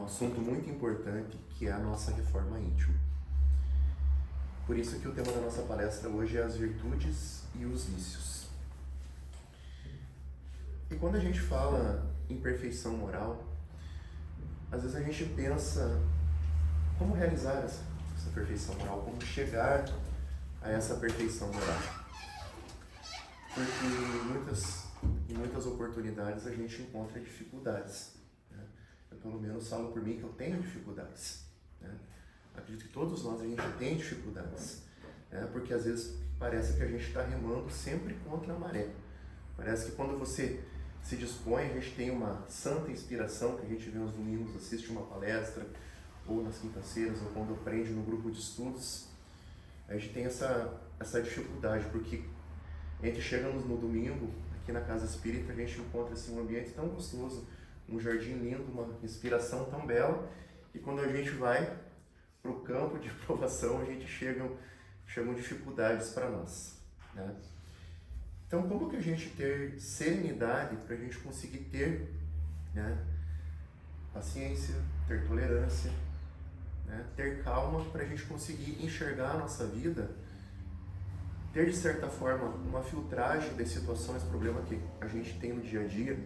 um assunto muito importante, que é a nossa reforma íntima. Por isso que o tema da nossa palestra hoje é as virtudes e os vícios. E quando a gente fala em perfeição moral, às vezes a gente pensa como realizar essa perfeição moral, como chegar a essa perfeição moral. Porque em muitas oportunidades a gente encontra dificuldades, né? Eu pelo menos falo por mim que eu tenho dificuldades, né? Acredito que todos nós a gente tem dificuldades, né? Porque às vezes parece que a gente está remando sempre contra a maré. Parece que quando você se dispõe, a gente tem uma santa inspiração, que a gente vê nos domingos, assiste uma palestra, ou nas quintas-feiras, ou quando aprende no grupo de estudos, a gente tem essa dificuldade, porque a gente chega no domingo, aqui na Casa Espírita, a gente encontra assim, um ambiente tão gostoso, um jardim lindo, uma inspiração tão bela, e quando a gente vai para o campo de provação, a gente chegam dificuldades para nós, né? Então, como que a gente ter serenidade para a gente conseguir ter, né, paciência, ter tolerância, né, ter calma para a gente conseguir enxergar a nossa vida, ter de certa forma uma filtragem das situações, problemas que a gente tem no dia a dia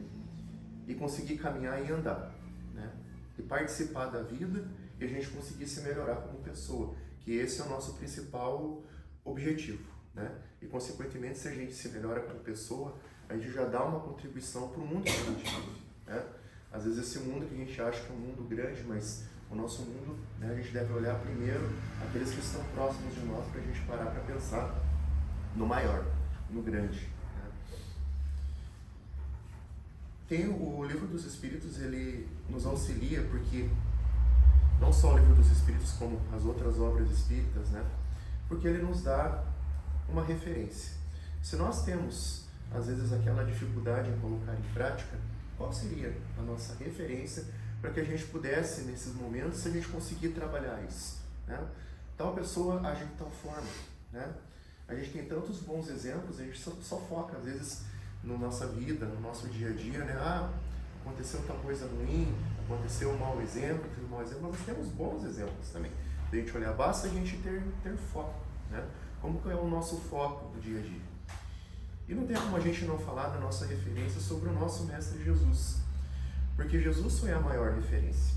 e conseguir caminhar e andar, né, e participar da vida e a gente conseguir se melhorar como pessoa, que esse é o nosso principal objetivo, né? E consequentemente, se a gente se melhora como pessoa, a gente já dá uma contribuição para o mundo que a gente vive, né? Às vezes esse mundo que a gente acha que é um mundo grande, mas o nosso mundo, né, a gente deve olhar primeiro aqueles que estão próximos de nós para a gente parar para pensar no maior, no grande, né? Tem o Livro dos Espíritos, ele nos auxilia porque não só o Livro dos Espíritos como as outras obras espíritas, né? Porque ele nos dá uma referência. Se nós temos, às vezes, aquela dificuldade em colocar em prática, qual seria a nossa referência para que a gente pudesse, nesses momentos, se a gente conseguir trabalhar isso, né? Tal pessoa age de tal forma, né? A gente tem tantos bons exemplos, a gente só foca, às vezes, na nossa vida, no nosso dia a dia, né? Ah, aconteceu tal coisa ruim, aconteceu um mau exemplo, teve um mau exemplo, mas nós temos bons exemplos também. A gente olhar, basta a gente ter foco, né? Como que é o nosso foco do dia a dia? E não tem como a gente não falar da nossa referência sobre o nosso Mestre Jesus, porque Jesus foi a maior referência.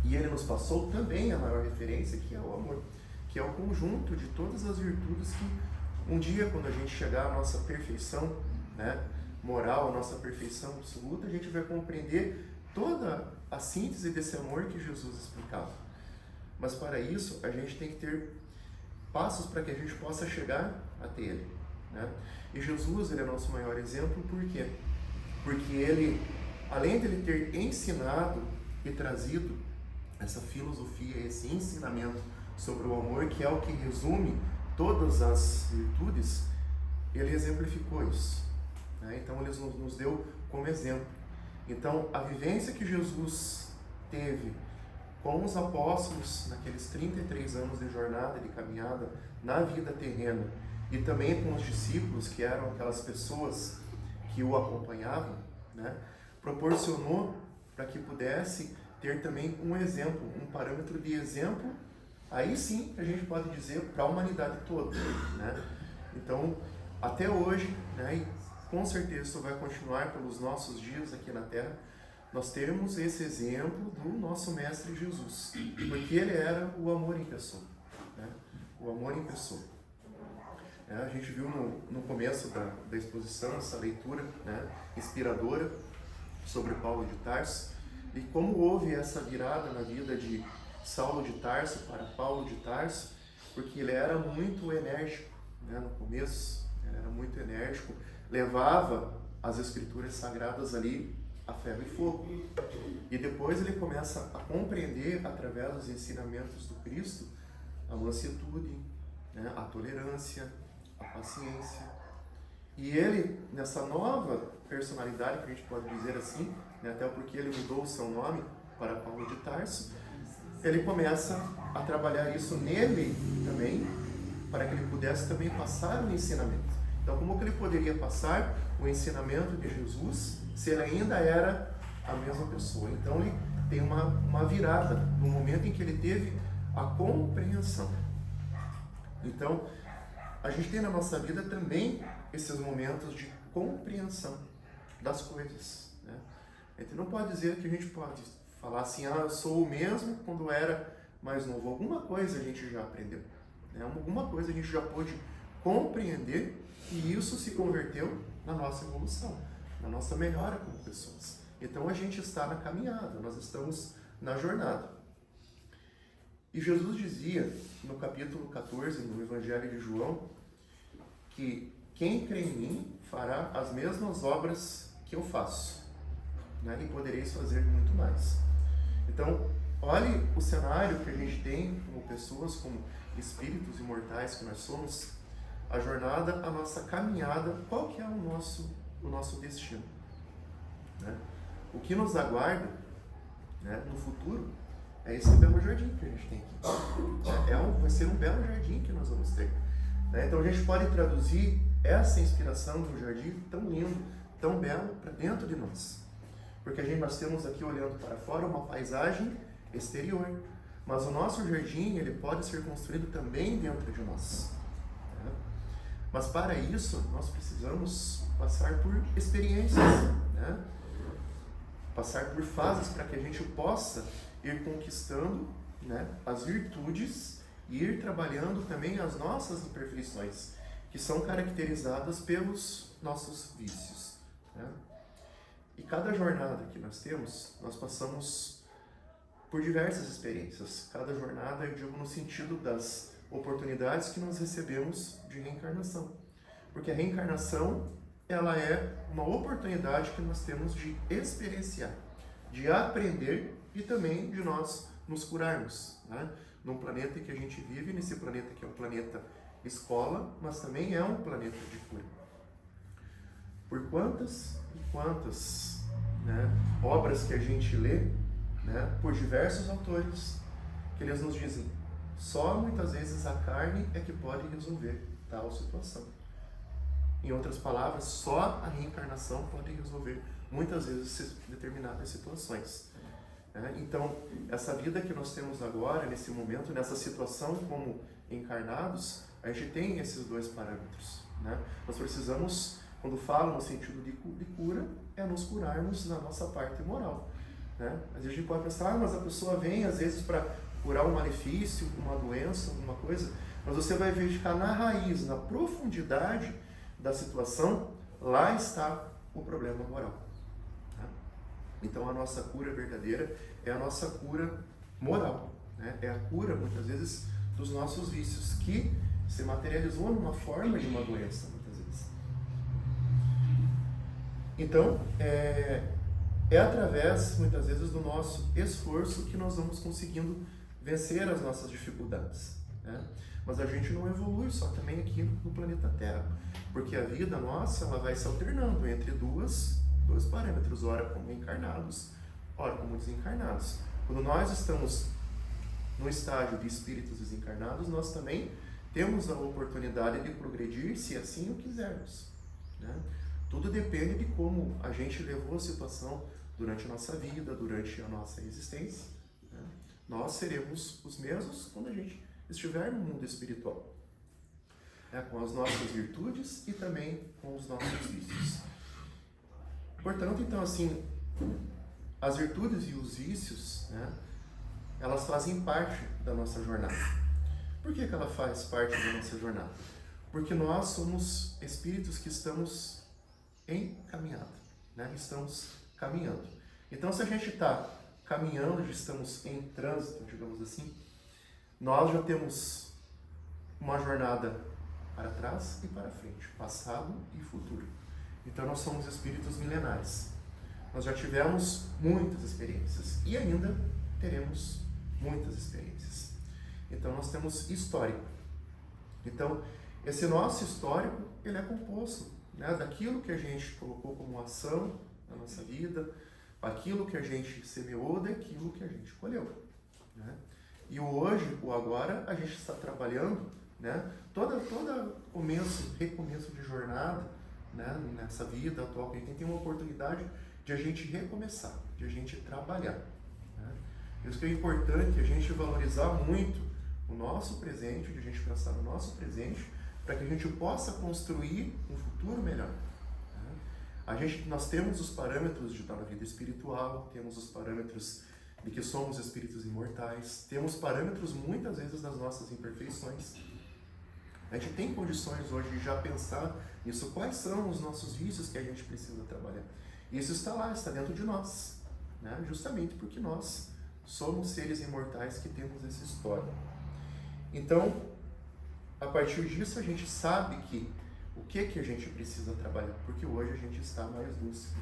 E ele nos passou também a maior referência, que é o amor, que é o conjunto de todas as virtudes que um dia, quando a gente chegar à nossa perfeição, né, moral, a nossa perfeição absoluta, a gente vai compreender toda a síntese desse amor que Jesus explicava. Mas para isso, a gente tem que ter passos para que a gente possa chegar até Ele, né? E Jesus, ele é nosso maior exemplo, por quê? Porque ele, além de ele ter ensinado e trazido essa filosofia, esse ensinamento sobre o amor, que é o que resume todas as virtudes, ele exemplificou isso, né? Então ele nos deu como exemplo. Então a vivência que Jesus teve com os apóstolos naqueles 33 anos de jornada, de caminhada na vida terrena, e também com os discípulos, que eram aquelas pessoas que o acompanhavam, né, proporcionou para que pudesse ter também um exemplo, um parâmetro de exemplo, aí sim a gente pode dizer para a humanidade toda, né? Então, até hoje, né, e com certeza isso vai continuar pelos nossos dias aqui na Terra, nós temos esse exemplo do nosso Mestre Jesus, porque ele era o amor em pessoa, né? O amor em pessoa. A gente viu no começo da exposição essa leitura, né, inspiradora sobre Paulo de Tarso, e como houve essa virada na vida de Saulo de Tarso para Paulo de Tarso, porque ele era muito enérgico, né, no começo, ele era muito enérgico, levava as escrituras sagradas ali a ferro e fogo. E depois ele começa a compreender, através dos ensinamentos do Cristo, a mansuetude, né, a tolerância, a paciência. E ele, nessa nova personalidade, que a gente pode dizer assim, né, até porque ele mudou o seu nome para Paulo de Tarso, ele começa a trabalhar isso nele também, para que ele pudesse também passar o ensinamento. Então, como que ele poderia passar o ensinamento de Jesus se ele ainda era a mesma pessoa? Então, ele tem uma virada no momento em que ele teve a compreensão. Então, a gente tem na nossa vida também esses momentos de compreensão das coisas, né? A gente não pode dizer que a gente pode falar assim, eu sou o mesmo quando era mais novo. Alguma coisa a gente já aprendeu, né? Alguma coisa a gente já pôde compreender e isso se converteu na nossa evolução, na nossa melhora como pessoas. Então a gente está na caminhada, nós estamos na jornada. E Jesus dizia no capítulo 14, no Evangelho de João, que quem crê em mim fará as mesmas obras que eu faço, né? E podereis fazer muito mais. Então, olhe o cenário que a gente tem como pessoas, como espíritos imortais que nós somos, a jornada, a nossa caminhada, qual que é o nosso destino, né? O que nos aguarda, né, no futuro é esse belo jardim que a gente tem aqui. Vai ser um belo jardim que nós vamos ter, né? Então a gente pode traduzir essa inspiração do jardim tão lindo, tão belo, para dentro de nós. Porque nós temos aqui, olhando para fora, uma paisagem exterior. Mas o nosso jardim, ele pode ser construído também dentro de nós, né? Mas para isso, nós precisamos passar por experiências, né? Passar por fases para que a gente possa ir conquistando, né, as virtudes e ir trabalhando também as nossas imperfeições, que são caracterizadas pelos nossos vícios, né? E cada jornada que nós temos, nós passamos por diversas experiências. Cada jornada, eu digo no sentido das oportunidades que nós recebemos de reencarnação. Porque a reencarnação, ela é uma oportunidade que nós temos de experienciar, de aprender e também de nós nos curarmos, né? Num planeta que a gente vive, nesse planeta que é um planeta escola, mas também é um planeta de cura. Por quantas e quantas, né, obras que a gente lê, né, por diversos autores, que eles nos dizem, só muitas vezes a carne é que pode resolver tal situação. Em outras palavras, só a reencarnação pode resolver muitas vezes determinadas situações. Então, essa vida que nós temos agora, nesse momento, nessa situação como encarnados, a gente tem esses dois parâmetros, né? Nós precisamos, quando falo no sentido de cura, é nos curarmos na nossa parte moral, né? Às vezes a gente pode pensar, mas a pessoa vem às vezes para curar um malefício, uma doença, alguma coisa, mas você vai verificar na raiz, na profundidade da situação, lá está o problema moral. Então a nossa cura verdadeira é a nossa cura moral, né? É a cura, muitas vezes, dos nossos vícios, que se materializou numa forma de uma doença, muitas vezes. Então, é através, muitas vezes, do nosso esforço que nós vamos conseguindo vencer as nossas dificuldades, né? Mas a gente não evolui só também aqui no planeta Terra, porque a vida nossa, ela vai se alternando entre dois parâmetros, ora como encarnados, ora como desencarnados. Quando nós estamos no estágio de espíritos desencarnados, nós também temos a oportunidade de progredir, se assim o quisermos, né? Tudo depende de como a gente levou a situação durante a nossa vida, durante a nossa existência, né? Nós seremos os mesmos quando a gente estiver no mundo espiritual, com as nossas virtudes e também com os nossos vícios. Portanto, então, assim, as virtudes e os vícios, né, elas fazem parte da nossa jornada. Por que ela faz parte da nossa jornada? Porque nós somos espíritos que estamos em caminhada, né? Estamos caminhando. Então, se a gente está caminhando, estamos em trânsito, digamos assim, nós já temos uma jornada para trás e para frente, passado e futuro. Então nós somos espíritos milenares. Nós já tivemos muitas experiências e ainda teremos muitas experiências. Então nós temos histórico. Então esse nosso histórico, ele é composto, né, daquilo que a gente colocou como ação na nossa vida, aquilo que a gente semeou, daquilo que a gente colheu, né? E o hoje, o agora, a gente está trabalhando, né, toda recomeço de jornada, né, nessa vida atual que a gente tem uma oportunidade de a gente recomeçar, de a gente trabalhar, né? Por isso que é importante a gente valorizar muito o nosso presente, de a gente pensar no nosso presente, para que a gente possa construir um futuro melhor. Nós temos os parâmetros de estar na vida espiritual, temos os parâmetros de que somos espíritos imortais, temos parâmetros muitas vezes das nossas imperfeições. A gente tem condições hoje de já pensar nisso, quais são os nossos vícios que a gente precisa trabalhar. Isso está lá, está dentro de nós, né? Justamente porque nós somos seres imortais que temos essa história. Então, a partir disso a gente sabe que o que a gente precisa trabalhar, porque hoje a gente está mais lúcido,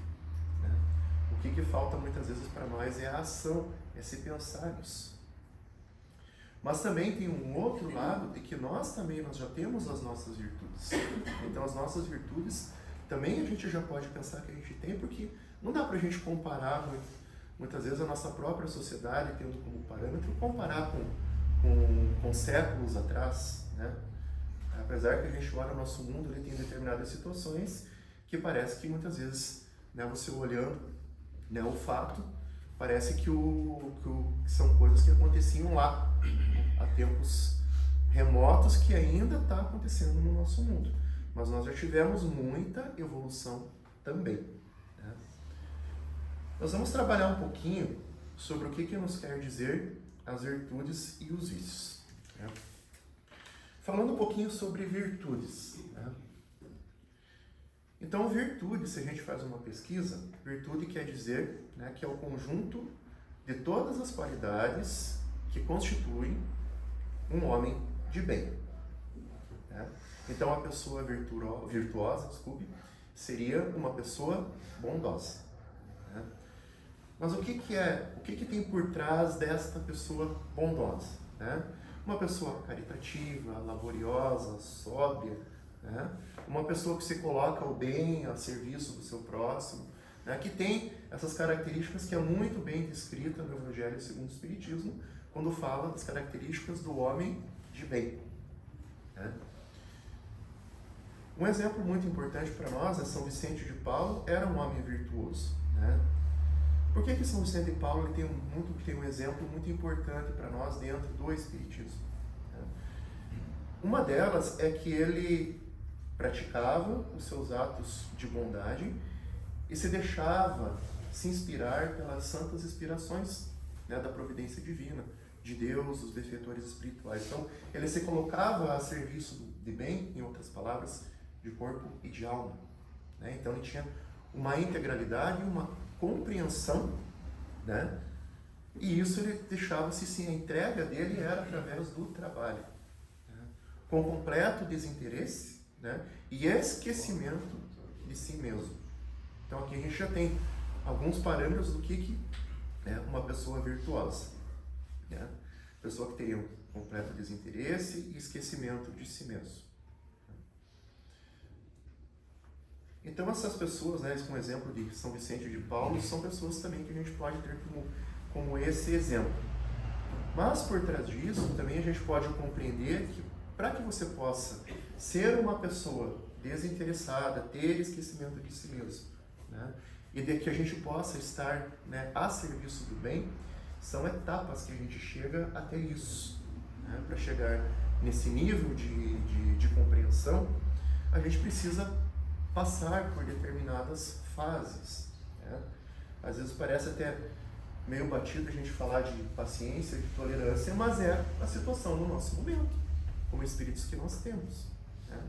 né? O que falta muitas vezes para nós é a ação, é se pensar nisso. Mas também tem um outro lado de que nós já temos as nossas virtudes. Então as nossas virtudes também a gente já pode pensar que a gente tem, porque não dá para a gente comparar muitas vezes a nossa própria sociedade, tendo como parâmetro, comparar com séculos atrás, né? Apesar que a gente olha o nosso mundo, ele tem determinadas situações que parece que muitas vezes, né, você olhando, né, o fato, parece que são coisas que aconteciam lá, há tempos remotos, que ainda está acontecendo no nosso mundo. Mas nós já tivemos muita evolução também, né? Nós vamos trabalhar um pouquinho sobre o que nos quer dizer as virtudes e os vícios, né? Falando um pouquinho sobre virtudes, né? Então, virtude, se a gente faz uma pesquisa, virtude quer dizer, né, que é o conjunto de todas as qualidades que constituem um homem de bem, né? Então, a pessoa virtuosa, seria uma pessoa bondosa, né? Mas o que tem por trás desta pessoa bondosa, né? Uma pessoa caritativa, laboriosa, sóbria, né? Uma pessoa que se coloca o bem a serviço do seu próximo, né? Que tem essas características que é muito bem descrita no Evangelho segundo o Espiritismo, quando fala das características do homem de bem, né? Um exemplo muito importante para nós é São Vicente de Paulo, era um homem virtuoso, né? Por que São Vicente de Paulo ele tem um exemplo muito importante para nós dentro do Espiritismo, né? Uma delas é que ele praticava os seus atos de bondade e se deixava se inspirar pelas santas inspirações, né, da providência divina, de Deus, dos benfeitores espirituais. Então, ele se colocava a serviço de bem, em outras palavras, de corpo e de alma, né? Então, ele tinha uma integralidade e uma compreensão, né? E isso ele deixava-se, sim, a entrega dele era através do trabalho, né? Com completo desinteresse, né? E esquecimento de si mesmo. Então aqui a gente já tem alguns parâmetros do que é uma pessoa virtuosa, né? Pessoa que teria um completo desinteresse e esquecimento de si mesmo. Então essas pessoas, né, com o exemplo de São Vicente de Paulo, são pessoas também que a gente pode ter como esse exemplo. Mas por trás disso, também a gente pode compreender que para que você possa ser uma pessoa desinteressada, ter esquecimento de si mesmo, né, e de que a gente possa estar, né, a serviço do bem, são etapas que a gente chega até isso, né? Para chegar nesse nível de compreensão, a gente precisa passar por determinadas fases, né? Às vezes parece até meio batido a gente falar de paciência, de tolerância, mas é a situação no nosso momento, como espíritos que nós temos, né?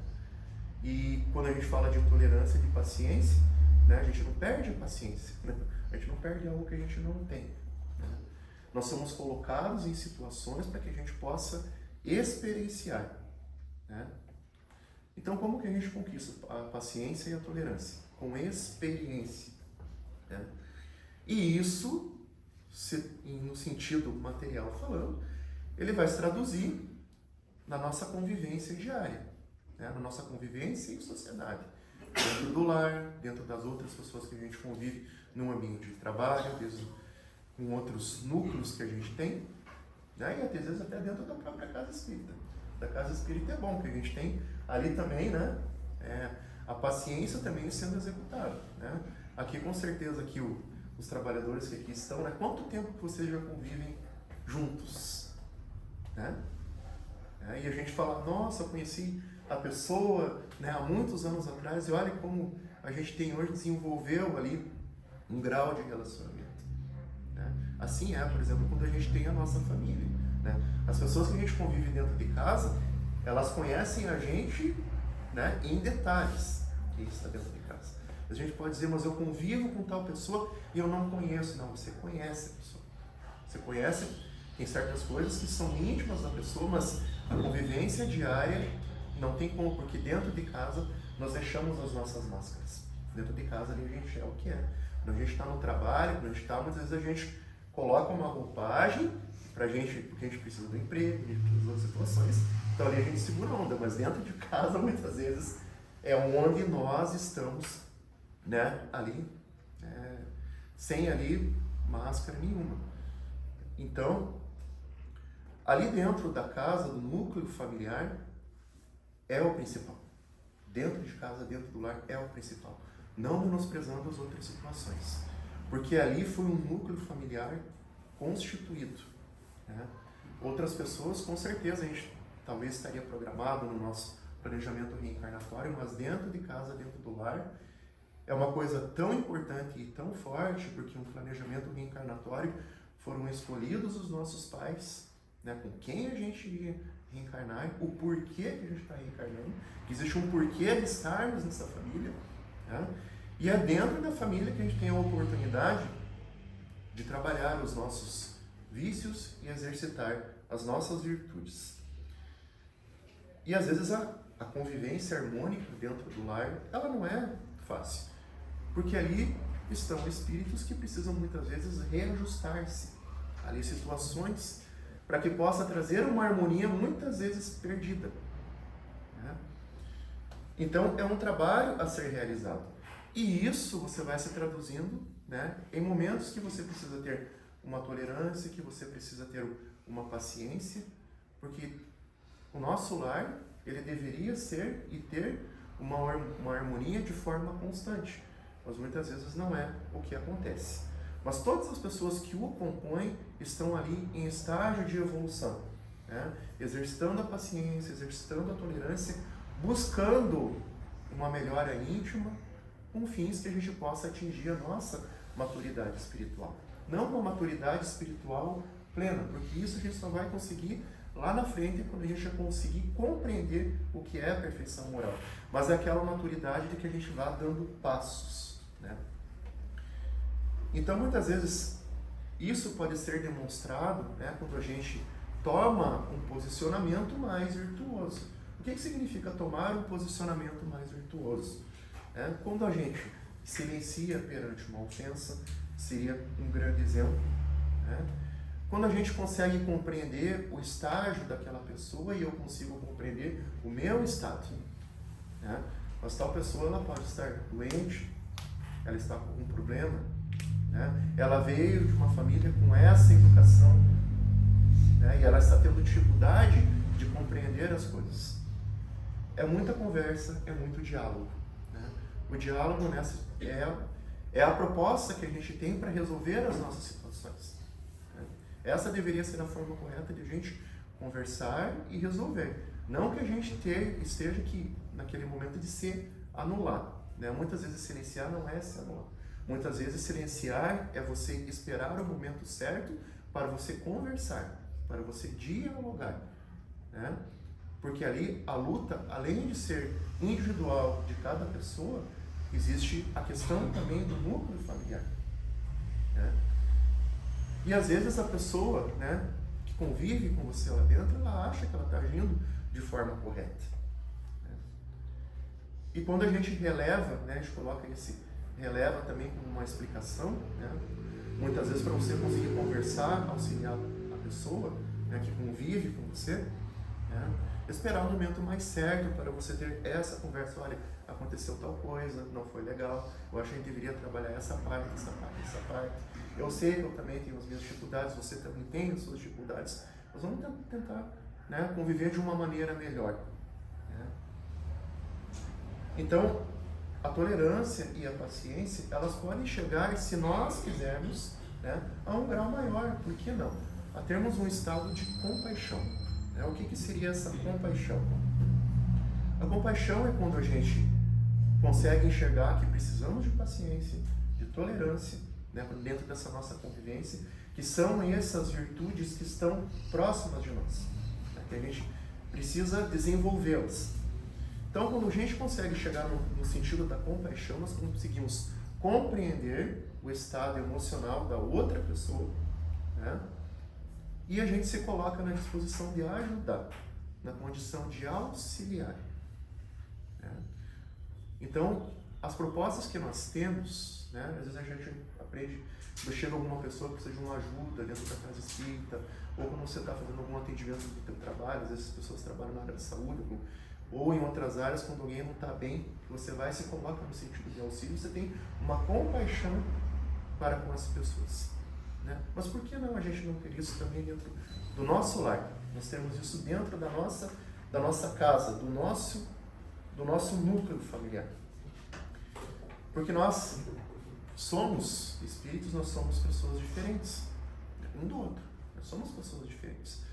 E quando a gente fala de tolerância, de paciência, né, a gente não perde a paciência, né? A gente não perde algo que a gente não tem, né? Nós somos colocados em situações para que a gente possa experienciar, né? Então, como que a gente conquista a paciência e a tolerância? Com experiência, né? E isso, no sentido material falando, ele vai se traduzir na nossa convivência diária, né? Na nossa convivência em sociedade, dentro do lar, dentro das outras pessoas que a gente convive num ambiente de trabalho, com outros núcleos que a gente tem, né? E às vezes até dentro da própria casa espírita. Da casa espírita é bom, porque a gente tem ali também, né, a paciência também sendo executada, né? Aqui com certeza que os trabalhadores que aqui estão, né, quanto tempo que vocês já convivem juntos, né? E a gente fala, nossa, eu conheci a pessoa, né, há muitos anos atrás, e olha como a gente tem hoje, desenvolveu ali um grau de relacionamento, né? Assim por exemplo, quando a gente tem a nossa família, né? As pessoas que a gente convive dentro de casa, elas conhecem a gente, né, em detalhes, que está dentro de casa. A gente pode dizer, mas eu convivo com tal pessoa e eu não conheço. Não, você conhece a pessoa. Você conhece, tem certas coisas que são íntimas da pessoa, mas a convivência diária não tem como, porque dentro de casa nós deixamos as nossas máscaras. Dentro de casa ali a gente é o que é. Quando a gente está no trabalho, quando a gente está, muitas vezes a gente coloca uma roupagem pra gente, porque a gente precisa do emprego, a gente precisa de outras situações, então ali a gente segura a onda, mas dentro de casa muitas vezes é onde nós estamos, né, ali, sem ali máscara nenhuma. Então, ali dentro da casa, do núcleo familiar, é o principal. Dentro de casa, dentro do lar, é o principal. Não menosprezando as outras situações. Porque ali foi um núcleo familiar constituído, né? Outras pessoas, com certeza, a gente talvez estaria programado no nosso planejamento reencarnatório, mas dentro de casa, dentro do lar, é uma coisa tão importante e tão forte, porque um planejamento reencarnatório foram escolhidos os nossos pais, né, com quem a gente iria reencarnar, o porquê que a gente está reencarnando, que existe um porquê de estarmos nessa família, né? E é dentro da família que a gente tem a oportunidade de trabalhar os nossos vícios e exercitar as nossas virtudes. E às vezes a convivência harmônica dentro do lar, ela não é fácil, porque ali estão espíritos que precisam muitas vezes reajustar-se, ali situações para que possa trazer uma harmonia muitas vezes perdida, né? Então é um trabalho a ser realizado, e isso você vai se traduzindo, né, em momentos que você precisa ter uma tolerância, que você precisa ter uma paciência, porque o nosso lar, ele deveria ser e ter uma harmonia de forma constante, mas muitas vezes não é o que acontece. Mas todas as pessoas que o compõem estão ali em estágio de evolução, né? Exercitando a paciência, exercitando a tolerância, buscando uma melhora íntima, com fins que a gente possa atingir a nossa maturidade espiritual. Não uma maturidade espiritual plena, porque isso a gente só vai conseguir lá na frente, quando a gente já conseguir compreender o que é a perfeição moral. Mas é aquela maturidade de que a gente vá dando passos, né? Então, muitas vezes, isso pode ser demonstrado, né, quando a gente toma um posicionamento mais virtuoso. O que significa tomar um posicionamento mais virtuoso? Quando a gente silencia perante uma ofensa, seria um grande exemplo, né? Quando a gente consegue compreender o estágio daquela pessoa e eu consigo compreender o meu estado, né? Mas tal pessoa, ela pode estar doente, ela está com algum problema, né? Ela veio de uma família com essa educação, né? E ela está tendo dificuldade de compreender as coisas. É muita conversa, é muito diálogo, né? O diálogo nessa é a proposta que a gente tem para resolver as nossas situações. Essa deveria ser a forma correta de a gente conversar e resolver. Não que a gente esteja aqui naquele momento de se anular, né? Muitas vezes silenciar não é se anular. Muitas vezes silenciar é você esperar o momento certo para você conversar, para você dialogar, né? Porque ali a luta, além de ser individual de cada pessoa, existe a questão também do núcleo familiar, né? E às vezes a pessoa, né, que convive com você lá dentro, ela acha que ela está agindo de forma correta, né? E quando a gente releva, né, a gente coloca releva também como uma explicação, né, muitas vezes para você conseguir conversar, auxiliar a pessoa, né, que convive com você, né, esperar o momento mais certo para você ter essa conversa. Olha, aconteceu tal coisa, não foi legal, eu acho que a gente deveria trabalhar essa parte, essa parte, essa parte. Eu sei que eu também tenho as minhas dificuldades, você também tem as suas dificuldades. Nós vamos tentar, né, conviver de uma maneira melhor, né? Então, a tolerância e a paciência, elas podem chegar, se nós quisermos, né, a um grau maior. Por que não? a termos um estado de compaixão. O que seria essa compaixão? A compaixão é quando a gente consegue enxergar que precisamos de paciência, de tolerância, dentro dessa nossa convivência, que são essas virtudes que estão próximas de nós, que a gente precisa desenvolvê-las. Então, quando a gente consegue chegar no sentido da compaixão, nós conseguimos compreender o estado emocional da outra pessoa, e a gente se coloca na disposição de ajudar, na condição de auxiliar. Então, as propostas que nós temos, às vezes a gente aprende, quando chega alguma pessoa que precisa de uma ajuda dentro da casa espírita, ou quando você está fazendo algum atendimento do teu trabalho, às vezes as pessoas trabalham na área da saúde, ou em outras áreas, quando alguém não está bem, você vai e se coloca no sentido de auxílio, você tem uma compaixão para com as pessoas. Mas por que não a gente não ter isso também dentro do nosso lar? Nós temos isso dentro da nossa casa, do nosso núcleo familiar. Porque nós somos espíritos, nós somos pessoas diferentes, um do outro. Nós somos pessoas diferentes.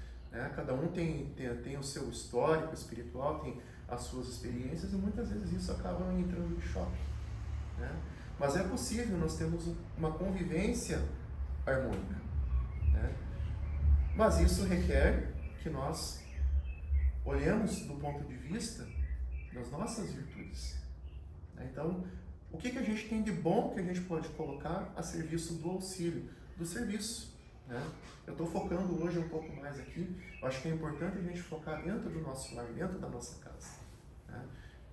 Cada um tem o seu histórico espiritual, tem as suas experiências, e muitas vezes isso acaba entrando em choque. Mas é possível, nós temos uma convivência harmônica. Mas isso requer que nós olhemos do ponto de vista das nossas virtudes. Então, o que a gente tem de bom que a gente pode colocar a serviço do auxílio, do serviço? Eu estou focando hoje um pouco mais aqui, eu acho que é importante a gente focar dentro do nosso lar, dentro da nossa casa.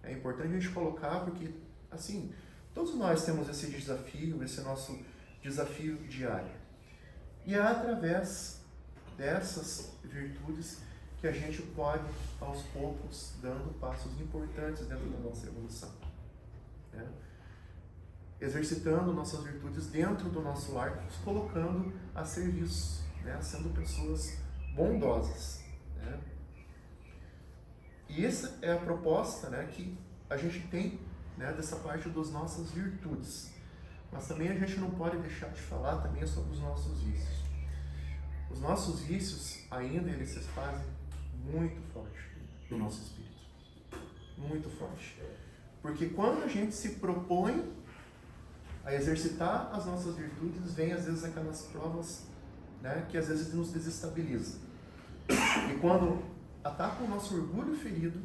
É importante a gente colocar porque, assim, todos nós temos esse desafio, esse nosso desafio diário. E é através dessas virtudes que a gente pode, aos poucos, dando passos importantes dentro da nossa evolução. Exercitando nossas virtudes dentro do nosso lar, nos colocando a serviço, sendo pessoas bondosas. E essa é a proposta que a gente tem dessa parte das nossas virtudes. Mas também a gente não pode deixar de falar também sobre os nossos vícios. Os nossos vícios ainda eles se fazem muito forte no nosso espírito. Muito forte. Porque quando a gente se propõe a exercitar as nossas virtudes, vem às vezes aquelas provas que às vezes nos desestabilizam. E quando ataca o nosso orgulho ferido,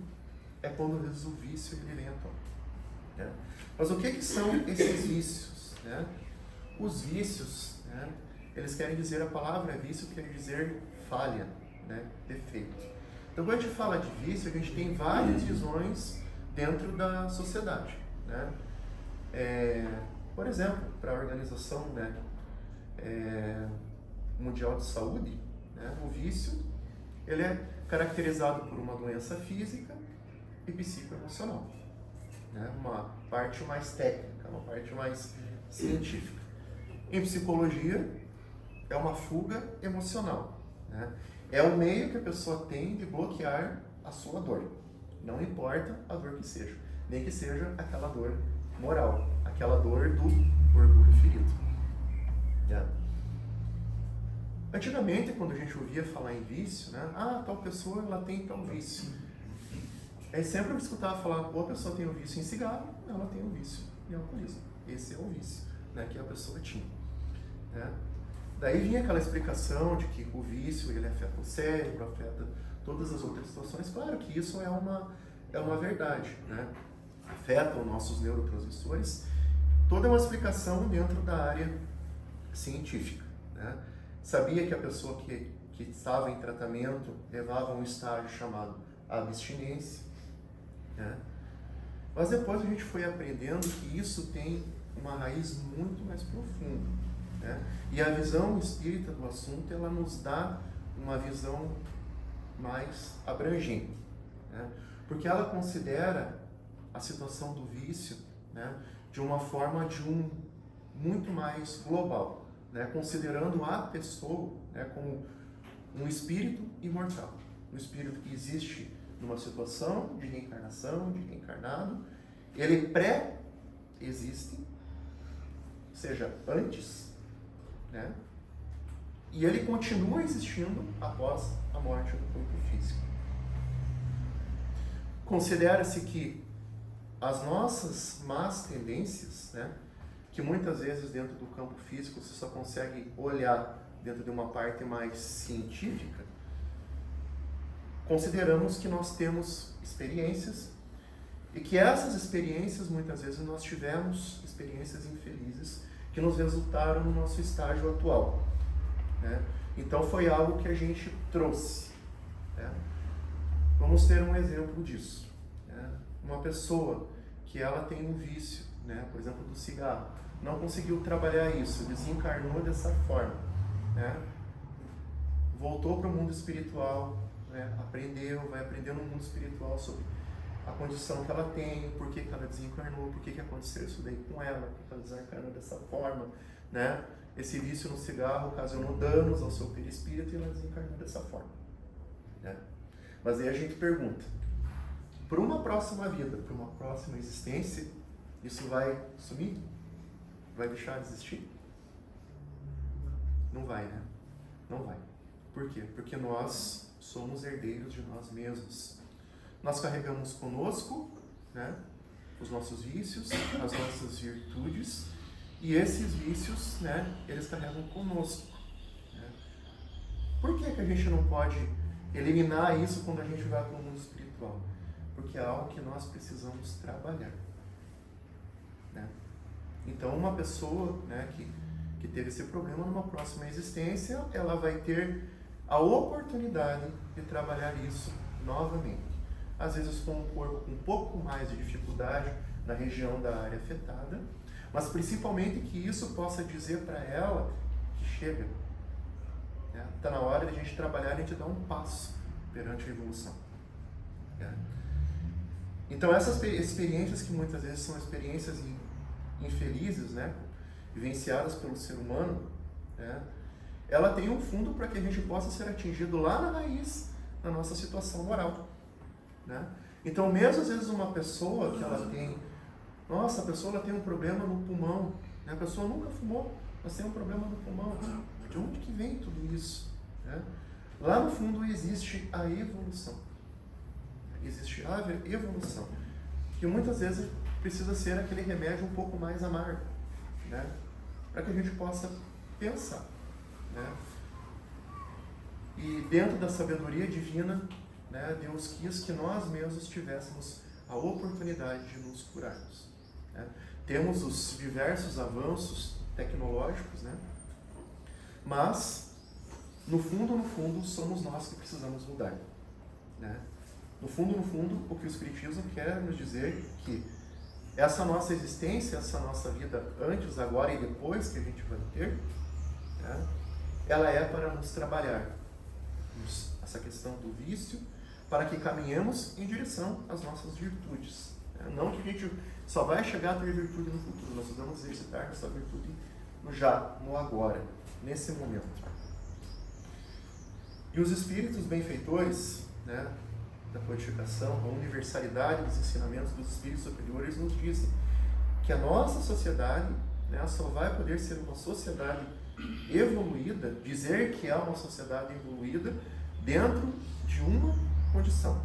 é quando às vezes o vício ele vem à tona. Mas o que são esses vícios? Os vícios, eles querem dizer, a palavra vício quer dizer falha, defeito. Então quando a gente fala de vício, a gente tem várias visões dentro da sociedade. Por exemplo, para a Organização Mundial de Saúde, o vício ele é caracterizado por uma doença física e psicoemocional. Uma parte mais técnica, uma parte mais científica. Em psicologia, é uma fuga emocional. É o meio que a pessoa tem de bloquear a sua dor. Não importa a dor que seja, nem que seja aquela dor moral, aquela dor do orgulho ferido. Antigamente, quando a gente ouvia falar em vício, tal pessoa ela tem tal vício. Aí sempre eu escutava falar, ou a pessoa tem um vício em cigarro, ela tem um vício em alcoolismo. Esse é o vício que a pessoa tinha. Daí vinha aquela explicação de que o vício ele afeta o cérebro, afeta todas as outras situações. Claro que isso é uma verdade, afeta os nossos neurotransmissores. Toda uma explicação dentro da área científica. Sabia que a pessoa que estava em tratamento levava a um estágio chamado abstinência. Mas depois a gente foi aprendendo que isso tem uma raiz muito mais profunda. E a visão espírita do assunto, ela nos dá uma visão mais abrangente. Porque ela considera a situação do vício de uma forma muito mais global, considerando a pessoa como um espírito imortal, um espírito que existe numa situação de reencarnação, de reencarnado, ele pré-existe, ou seja, antes, E ele continua existindo após a morte do corpo físico. Considera-se que as nossas más tendências, né, que muitas vezes dentro do campo físico você só consegue olhar dentro de uma parte mais científica, consideramos que nós temos experiências e que essas experiências, muitas vezes, nós tivemos experiências infelizes que nos resultaram no nosso estágio atual, né? Então foi algo que a gente trouxe, né? Vamos ter um exemplo disso, né? Uma pessoa que ela tem um vício, né? Por exemplo, do cigarro, não conseguiu trabalhar isso, desencarnou dessa forma, né? Voltou para o mundo espiritual, né? Vai aprender no mundo espiritual sobre a condição que ela tem, por que ela desencarnou, por que aconteceu isso daí com ela, por que ela desencarnou dessa forma, né? Esse vício no cigarro ocasionou danos ao seu perispírito e ela desencarnou dessa forma, né? Mas aí a gente pergunta, para uma próxima vida, para uma próxima existência, isso vai sumir? Vai deixar de existir? Não vai, né? Não vai. Por quê? Porque nós somos herdeiros de nós mesmos. Nós carregamos conosco, né, os nossos vícios, as nossas virtudes, e esses vícios, né, eles carregam conosco, né? Por que a gente não pode eliminar isso quando a gente vai para o mundo espiritual? Porque é algo que nós precisamos trabalhar, né? Então, uma pessoa, né, que teve esse problema, numa próxima existência, ela vai ter a oportunidade de trabalhar isso novamente. Às vezes com um corpo com um pouco mais de dificuldade na região da área afetada, mas principalmente que isso possa dizer para ela que chega. Está na hora de a gente trabalhar, a gente dar um passo perante a evolução. Né? Então essas experiências que muitas vezes são experiências infelizes, né, vivenciadas pelo ser humano, né, ela tem um fundo para que a gente possa ser atingido lá na raiz da nossa situação moral. Né? Então, mesmo às vezes uma pessoa que ela tem, nossa, a pessoa ela tem um problema no pulmão, né? A pessoa nunca fumou, mas tem um problema no pulmão. De onde que vem tudo isso? Né? Lá no fundo existe a evolução. Existe a evolução, que muitas vezes precisa ser aquele remédio um pouco mais amargo, né? Para que a gente possa pensar, né? E dentro da sabedoria divina, né, Deus quis que nós mesmos tivéssemos a oportunidade de nos curarmos. Né? Temos os diversos avanços tecnológicos, né? Mas, no fundo, somos nós que precisamos mudar. Né? No fundo, o que o Espiritismo quer nos dizer é que essa nossa existência, essa nossa vida antes, agora e depois que a gente vai ter, né, ela é para nos trabalhar essa questão do vício, para que caminhemos em direção às nossas virtudes. Não que a gente só vai chegar a ter virtude no futuro, nós vamos exercitar essa virtude no já, no agora, nesse momento. E os espíritos benfeitores, né, da codificação, a universalidade dos ensinamentos dos espíritos superiores nos dizem que a nossa sociedade, né, só vai poder ser uma sociedade evoluída, dizer que é uma sociedade evoluída dentro de uma condição,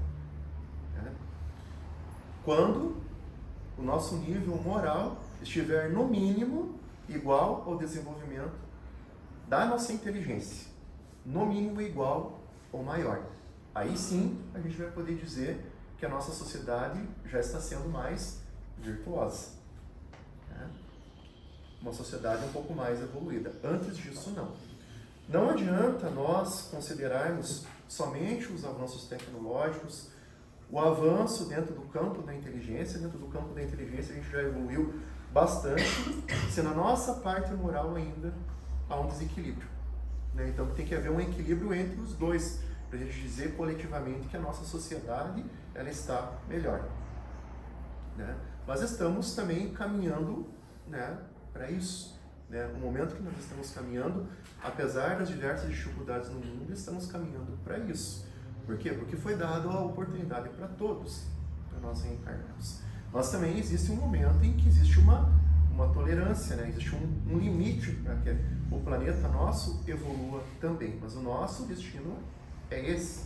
né? Quando o nosso nível moral estiver no mínimo igual ao desenvolvimento da nossa inteligência, no mínimo igual ou maior. Aí sim a gente vai poder dizer que a nossa sociedade já está sendo mais virtuosa, né? Uma sociedade um pouco mais evoluída. Antes disso, não. Não adianta nós considerarmos somente os avanços tecnológicos, o avanço dentro do campo da inteligência. Dentro do campo da inteligência a gente já evoluiu bastante, se na nossa parte moral ainda há um desequilíbrio, né? Então tem que haver um equilíbrio entre os dois, para a gente dizer coletivamente que a nossa sociedade ela está melhor, né? Mas estamos também caminhando, né, para isso, né? No momento que nós estamos caminhando, apesar das diversas dificuldades no mundo, estamos caminhando para isso. Por quê? Porque foi dada a oportunidade para todos, para nós reencarnarmos. Mas também existe um momento em que existe uma uma tolerância, né? Existe um limite para que o planeta nosso evolua também, mas o nosso destino é esse,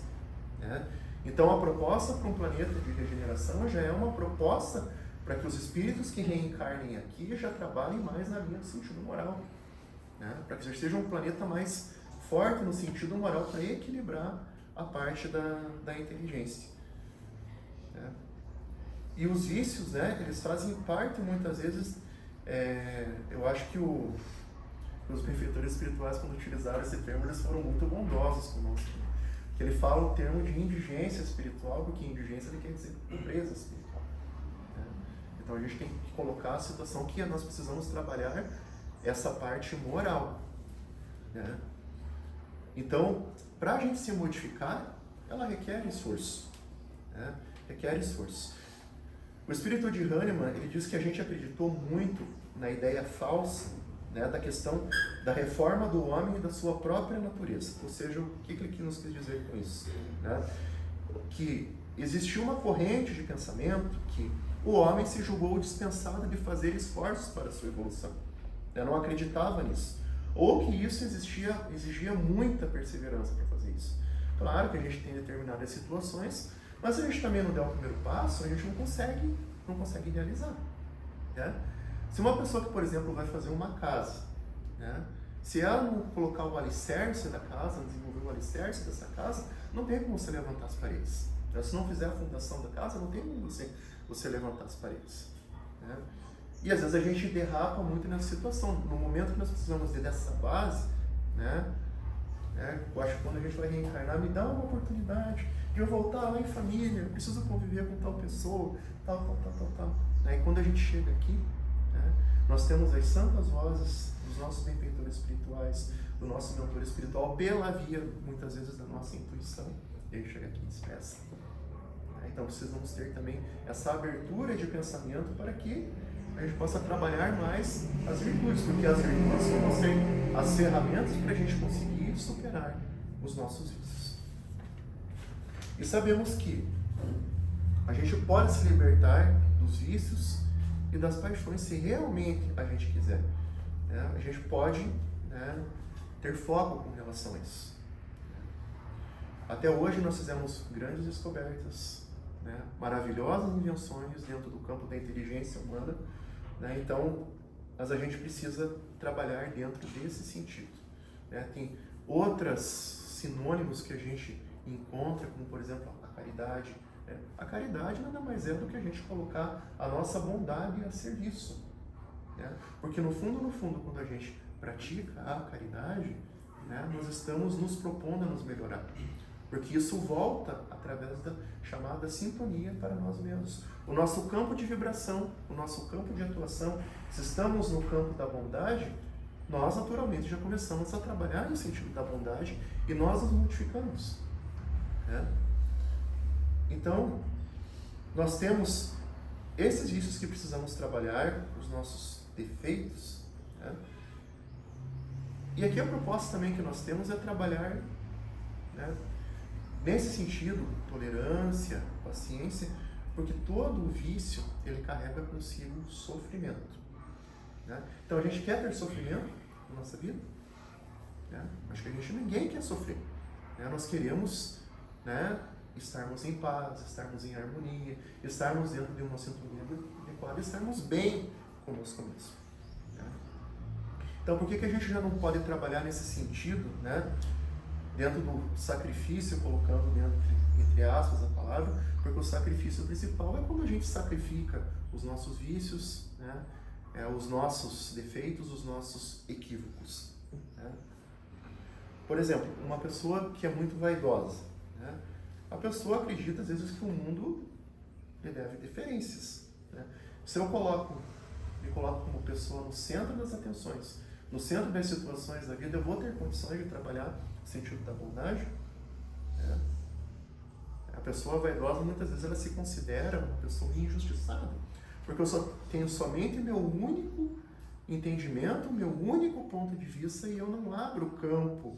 né? Então a proposta para um planeta de regeneração já é uma proposta para que os espíritos que reencarnem aqui já trabalhem mais na linha do sentido moral, né? Para que já seja um planeta mais forte no sentido moral para equilibrar a parte da inteligência, né? E os vícios, né, eles fazem parte muitas vezes, eu acho que os benfeitores espirituais, quando utilizaram esse termo, eles foram muito bondosos conosco, né? Que ele fala o termo de indigência espiritual, porque indigência ele quer dizer pobreza espiritual, né? Então a gente tem que colocar a situação que nós precisamos trabalhar essa parte moral, né? Então, para a gente se modificar, ela requer esforço, né? Requer esforço. O espírito de Hahnemann, ele diz que a gente acreditou muito na ideia falsa, né, da questão da reforma do homem e da sua própria natureza. Ou seja, o que ele nos quis dizer com isso, né? Que existiu uma corrente de pensamento que o homem se julgou dispensado de fazer esforços para a sua evolução. Eu não acreditava nisso. Ou que isso exigia muita perseverança para fazer isso. Claro que a gente tem determinadas situações, mas se a gente também não der o primeiro passo, a gente não consegue realizar, né? Se uma pessoa que, por exemplo, vai fazer uma casa, né, se ela não colocar o alicerce da casa, não desenvolver o alicerce dessa casa, não tem como você levantar as paredes. Se não fizer a fundação da casa, não tem como você levantar as paredes, né? E às vezes a gente derrapa muito nessa situação. No momento que nós precisamos dessa base, né, eu acho que quando a gente vai reencarnar, me dá uma oportunidade de eu voltar lá em família, eu preciso conviver com tal pessoa, tal. E quando a gente chega aqui, né, nós temos as santas vozes dos nossos benfeitores espirituais, do nosso mentor espiritual, pela via, muitas vezes, da nossa intuição, e aí chega aqui e expressa. Então precisamos ter também essa abertura de pensamento para que a gente possa trabalhar mais as virtudes, porque as virtudes vão ser as ferramentas para a gente conseguir superar os nossos vícios. E sabemos que a gente pode se libertar dos vícios e das paixões se realmente a gente quiser, né? A gente pode, né, ter foco com relação a isso. Até hoje nós fizemos grandes descobertas, né, maravilhosas invenções dentro do campo da inteligência humana, né? Então, mas a gente precisa trabalhar dentro desse sentido, né? Tem outros sinônimos que a gente encontra, como por exemplo a caridade, né? A caridade nada mais é do que a gente colocar a nossa bondade a serviço, né? Porque no fundo, quando a gente pratica a caridade, né, nós estamos nos propondo a nos melhorar. Porque isso volta através da chamada sintonia para nós mesmos. O nosso campo de vibração, o nosso campo de atuação, se estamos no campo da bondade, nós naturalmente já começamos a trabalhar no sentido da bondade e nós nos modificamos, né? Então, nós temos esses vícios que precisamos trabalhar, os nossos defeitos, né? E aqui a proposta também que nós temos é trabalhar, né, nesse sentido, tolerância, paciência, porque todo vício, ele carrega consigo sofrimento, né? Então a gente quer ter sofrimento na nossa vida, né? Acho que ninguém quer sofrer, né? Nós queremos, né, estarmos em paz, estarmos em harmonia, estarmos dentro de uma sintonia adequada, estarmos bem conosco mesmo, né? Então por que a gente já não pode trabalhar nesse sentido, né, dentro do sacrifício, colocando dentro, entre aspas, a palavra, porque o sacrifício principal é quando a gente sacrifica os nossos vícios, né, os nossos defeitos, os nossos equívocos, né? Por exemplo, uma pessoa que é muito vaidosa, né, a pessoa acredita às vezes que o mundo lhe deve deferências, né? Se eu me coloco como pessoa no centro das atenções, no centro das situações da vida, eu vou ter condições de trabalhar no sentido da bondade, né? A pessoa vaidosa, muitas vezes, ela se considera uma pessoa injustiçada, porque eu só tenho somente meu único entendimento, meu único ponto de vista, e eu não abro campo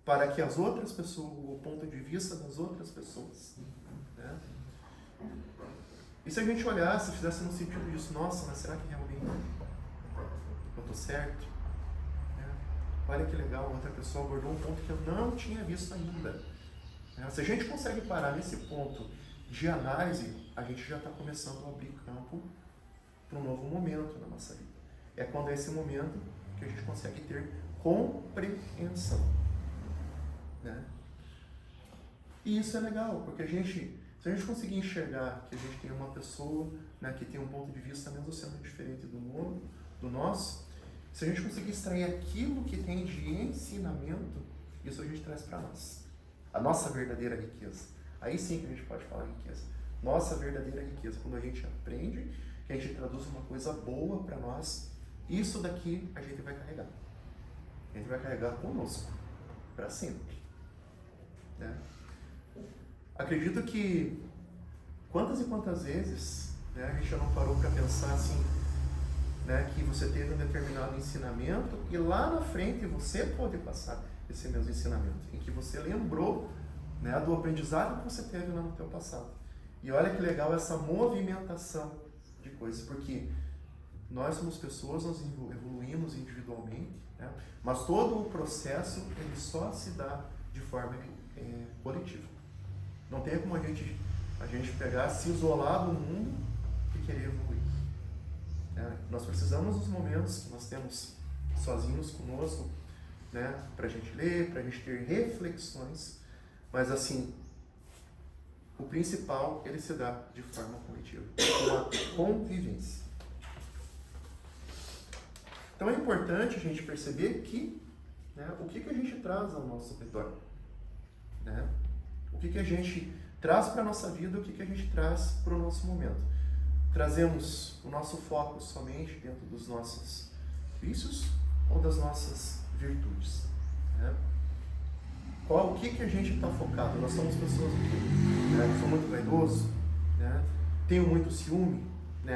para que as outras pessoas, o ponto de vista das outras pessoas, né? E se a gente olhasse, fizesse no sentido disso, nossa, mas será que realmente eu estou certo? Olha que legal, outra pessoa abordou um ponto que eu não tinha visto ainda. Se a gente consegue parar nesse ponto de análise, a gente já está começando a abrir campo para um novo momento na nossa vida. É quando é esse momento que a gente consegue ter compreensão. E isso é legal, porque se a gente conseguir enxergar que a gente tem uma pessoa, que tem um ponto de vista mesmo sendo diferente do nosso, se a gente conseguir extrair aquilo que tem de ensinamento, isso a gente traz para nós. A nossa verdadeira riqueza. Aí sim que a gente pode falar riqueza. Nossa verdadeira riqueza. Quando a gente aprende, que a gente traduz uma coisa boa para nós, isso daqui a gente vai carregar. A gente vai carregar conosco, para sempre. Acredito que quantas e quantas vezes a gente já não parou para pensar assim, que você teve um determinado ensinamento e lá na frente você pode passar esse mesmo ensinamento, em que você lembrou do aprendizado que você teve lá no teu passado. E olha que legal essa movimentação de coisas, porque nós somos pessoas, nós evoluímos individualmente, mas todo o processo ele só se dá de forma coletiva. Não tem como a gente pegar, se isolar do mundo e querer evoluir. Nós precisamos dos momentos que nós temos sozinhos conosco, para a gente ler, para a gente ter reflexões, mas assim, o principal ele se dá de forma coletiva, uma convivência. Então é importante a gente perceber que o que a gente traz ao nosso redor, o que a gente traz para a nossa vida, o que a gente traz para o nosso momento. Trazemos o nosso foco somente dentro dos nossos vícios ou das nossas virtudes? O que a gente está focado? Nós somos pessoas que sou muito vaidoso, tenho muito ciúme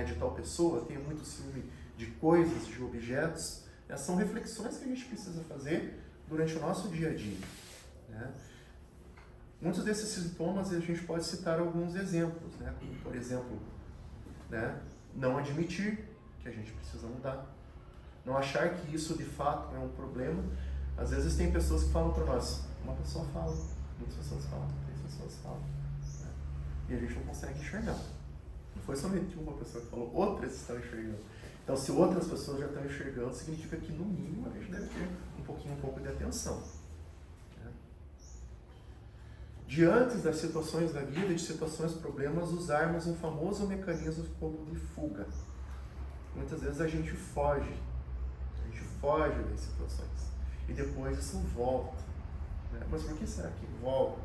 de tal pessoa, tenho muito ciúme de coisas, de objetos. São reflexões que a gente precisa fazer durante o nosso dia a dia. Muitos desses sintomas a gente pode citar alguns exemplos, como por exemplo, não admitir que a gente precisa mudar, não achar que isso de fato é um problema. Às vezes tem pessoas que falam para nós, uma pessoa fala, duas pessoas falam, três pessoas falam, e a gente não consegue enxergar. Não foi somente uma pessoa que falou, outras estão enxergando. Então, se outras pessoas já estão enxergando, significa que no mínimo a gente deve ter um pouco de atenção. Diante das situações da vida, de situações, problemas, usarmos um famoso mecanismo como de fuga. Muitas vezes a gente foge das situações e depois isso volta. Mas por que será que volta?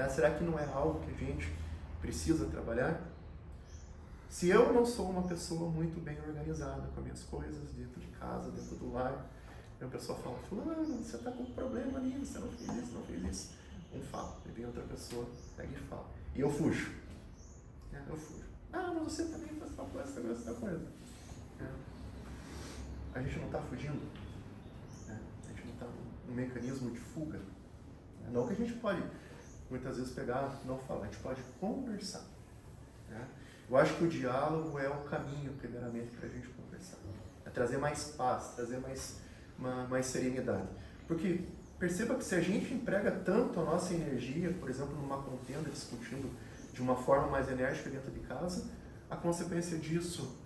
Será que não é algo que a gente precisa trabalhar? Se eu não sou uma pessoa muito bem organizada com as minhas coisas dentro de casa, dentro do lar, a pessoa fala, fulano, você está com um problema ali, você não fez isso, não fez isso. Um fala, e vem outra pessoa, pega e fala. E eu fujo. Mas você também faz tal coisa. A gente não está fugindo. A gente não está num mecanismo de fuga. Não que a gente pode, muitas vezes, pegar, não falar, a gente pode conversar. Eu acho que o diálogo é o caminho, primeiramente, para a gente conversar. É trazer mais paz, trazer mais serenidade. Porque perceba que se a gente emprega tanto a nossa energia, por exemplo, numa contenda, discutindo de uma forma mais enérgica dentro de casa, a consequência disso